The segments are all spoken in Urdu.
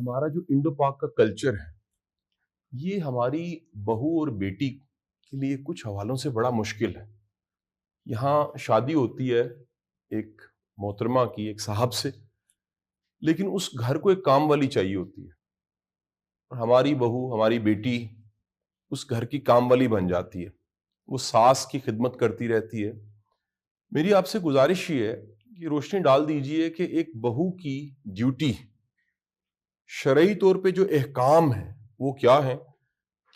ہمارا جو انڈو پاک کا کلچر ہے یہ ہماری بہو اور بیٹی کے لیے کچھ حوالوں سے بڑا مشکل ہے. یہاں شادی ہوتی ہے ایک محترمہ کی ایک صاحب سے، لیکن اس گھر کو ایک کام والی چاہیے ہوتی ہے، اور ہماری بہو ہماری بیٹی اس گھر کی کام والی بن جاتی ہے، وہ ساس کی خدمت کرتی رہتی ہے. میری آپ سے گزارش یہ ہے کہ روشنی ڈال دیجئے کہ ایک بہو کی ڈیوٹی شرعی طور پہ جو احکام ہیں وہ کیا ہیں؟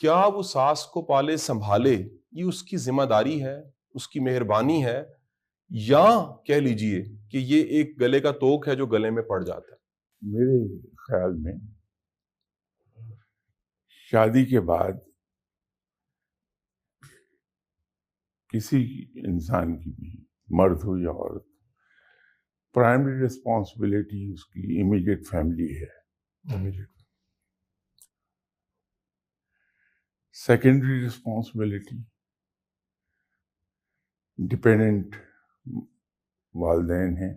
کیا وہ ساس کو پالے سنبھالے یہ اس کی ذمہ داری ہے، اس کی مہربانی ہے، یا کہہ لیجئے کہ یہ ایک گلے کا توق ہے جو گلے میں پڑ جاتا ہے؟ میرے خیال میں شادی کے بعد کسی انسان کی بھی، مرد ہو یا عورت، پرائمری ریسپانسبلٹی اس کی امیڈیٹ فیملی ہے. سیکنڈری ریسپانسبلٹی ڈپینڈنٹ والدین ہیں،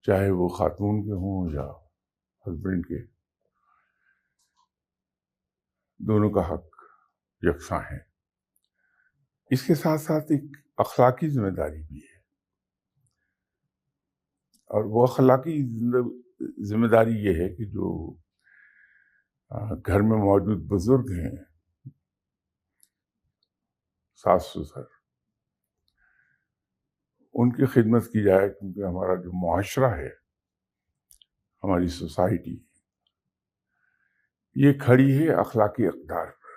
چاہے وہ خاتون کے ہوں یا ہسبینڈ کے، دونوں کا حق یکساں ہے. اس کے ساتھ ساتھ ایک اخلاقی ذمہ داری بھی ہے، اور وہ اخلاقی ذمہ داری یہ ہے کہ جو گھر میں موجود بزرگ ہیں، ساس سسر، ان کی خدمت کی جائے، کیونکہ ہمارا جو معاشرہ ہے، ہماری سوسائٹی، یہ کھڑی ہے اخلاقی اقدار پر.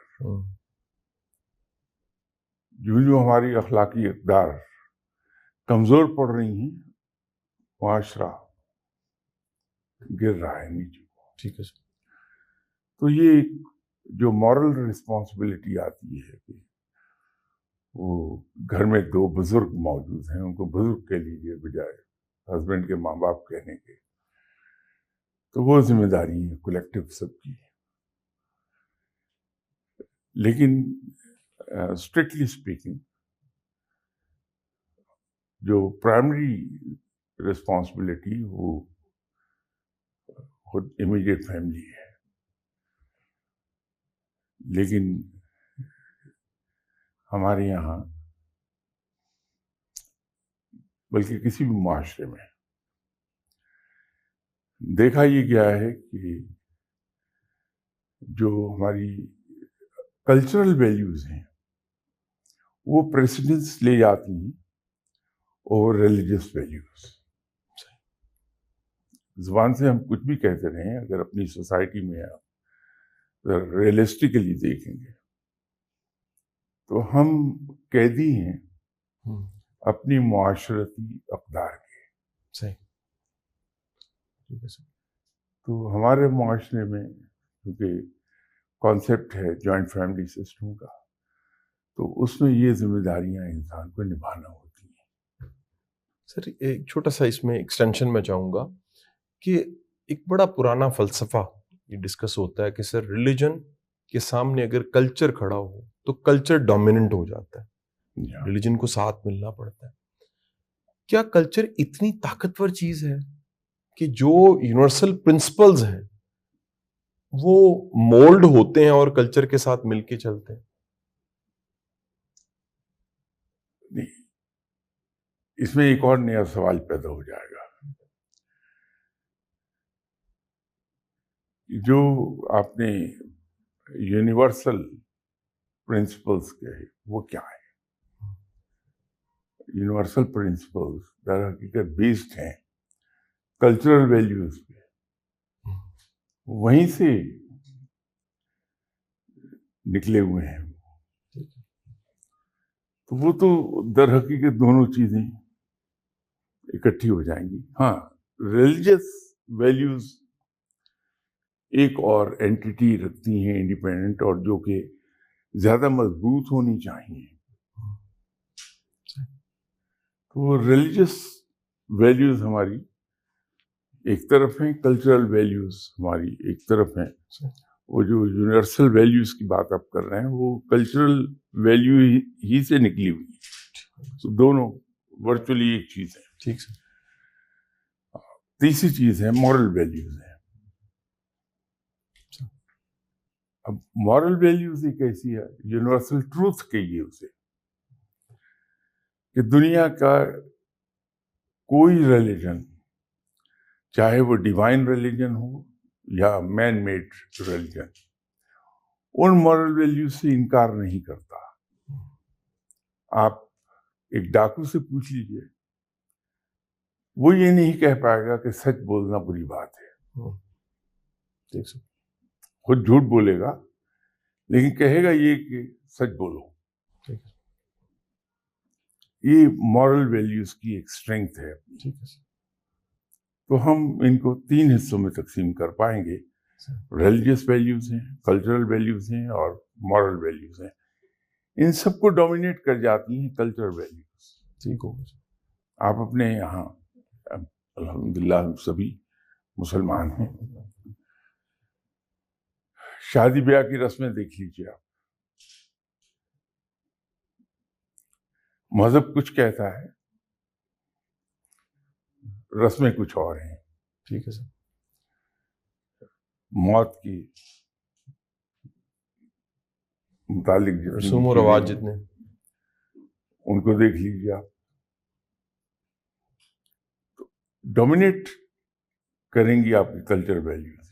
جو ہماری اخلاقی اقدار کمزور پڑ رہی ہیں، معاشرہ گر رہا ہے نیچے. ٹھیک ہے سر. تو یہ ایک جو مورل رسپانسبلٹی آتی ہے کہ وہ گھر میں دو بزرگ موجود ہیں، ان کو بزرگ کہہ لیجیے بجائے ہسبینڈ کے ماں باپ کہنے کے، تو وہ ذمہ داری ہے کلیکٹیو سب کی. لیکن اسٹرکٹلی اسپیکنگ جو پرائمری رسپانسبلٹی وہ خود امیڈیٹ فیملی ہے. لیکن ہمارے یہاں، بلکہ کسی بھی معاشرے میں دیکھا یہ گیا ہے کہ جو ہماری کلچرل ویلیوز ہیں وہ پریسیڈنس لے جاتی ہیں اوور ریلیجس ویلیوز. زبان سے ہم کچھ بھی کہتے رہیں، اگر اپنی سوسائٹی میں آپ ریئلسٹکلی دیکھیں گے تو ہم قیدی ہیں اپنی معاشرتی اقدار کے. صحیح. ٹھیک ہے سر. تو ہمارے معاشرے میں کیونکہ کانسیپٹ ہے جوائنٹ فیملی سسٹم کا، تو اس میں یہ ذمہ داریاں انسان کو نبھانا ہوتی ہیں. سر ایک چھوٹا سا اس میں ایکسٹینشن میں چاہوں گا کہ ایک بڑا پرانا فلسفہ یہ ڈسکس ہوتا ہے کہ سر ریلیجن کے سامنے اگر کلچر کھڑا ہو تو کلچر ڈومیننٹ ہو جاتا ہے، ریلیجن کو ساتھ ملنا پڑتا ہے. کیا کلچر اتنی طاقتور چیز ہے کہ جو یونیورسل پرنسپلز ہیں وہ مولڈ ہوتے ہیں اور کلچر کے ساتھ مل کے چلتے ہیں؟ نہیں، اس میں ایک اور نیا سوال پیدا ہو جائے گا. جو آپ نے یونیورسل پرنسپلز کہے وہ کیا ہے؟ یونیورسل پرنسپلز در حقیقت بیسڈ ہیں کلچرل ویلیوز پہ، وہیں سے نکلے ہوئے ہیں. تو وہ تو در حقیقت دونوں چیزیں اکٹھی ہو جائیں گی. ہاں، ریلیجس ویلیوز ایک اور اینٹیٹی رکھتی ہیں انڈیپینڈنٹ، اور جو کہ زیادہ مضبوط ہونی چاہیے. تو ریلیجس ویلیوز ہماری ایک طرف ہیں، کلچرل ویلیوز ہماری ایک طرف ہیں. وہ جو یونیورسل ویلیوز کی بات آپ کر رہے ہیں وہ کلچرل ویلیو ہی سے نکلی ہوئی. تو دونوں ورچولی ایک چیز ہے. ٹھیک سر. تیسری چیز ہے مورل ویلیوز ہیں. اب مورل ویلیوز ایک ایسی ہے، یونیورسل ٹروتھ کہیے اسے، کہ دنیا کا کوئی ریلیجن، چاہے وہ ڈیوائن ریلیجن ہو یا مین میڈ ریلیجن، ان مورل ویلیوز سے انکار نہیں کرتا. آپ ایک ڈاکو سے پوچھ لیجئے، وہ یہ نہیں کہہ پائے گا کہ سچ بولنا بری بات ہے. خود جھوٹ بولے گا لیکن کہے گا یہ کہ سچ بولو. یہ مورل ویلیوز کی ایک اسٹرینگتھ ہے. تو ہم ان کو 3 حصوں میں تقسیم کر پائیں گے. ریلیجیس ویلیوز ہیں، کلچرل ویلیوز ہیں اور مورل ویلیوز ہیں. ان سب کو ڈومینیٹ کر جاتی ہیں کلچرل ویلیوز. ٹھیک ہو. آپ اپنے یہاں الحمدللہ ہم سبھی مسلمان ہیں، شادی بیاہ کی رسمیں دیکھ لیجیے آپ. مذہب کچھ کہتا ہے، رسمیں کچھ اور ہیں. ٹھیک ہے سر. موت کی متعلق رسوم و رواج جتنے ان کو دیکھ لیجیے آپ. ڈومینیٹ کریں گی آپ کی کلچر ویلیوز.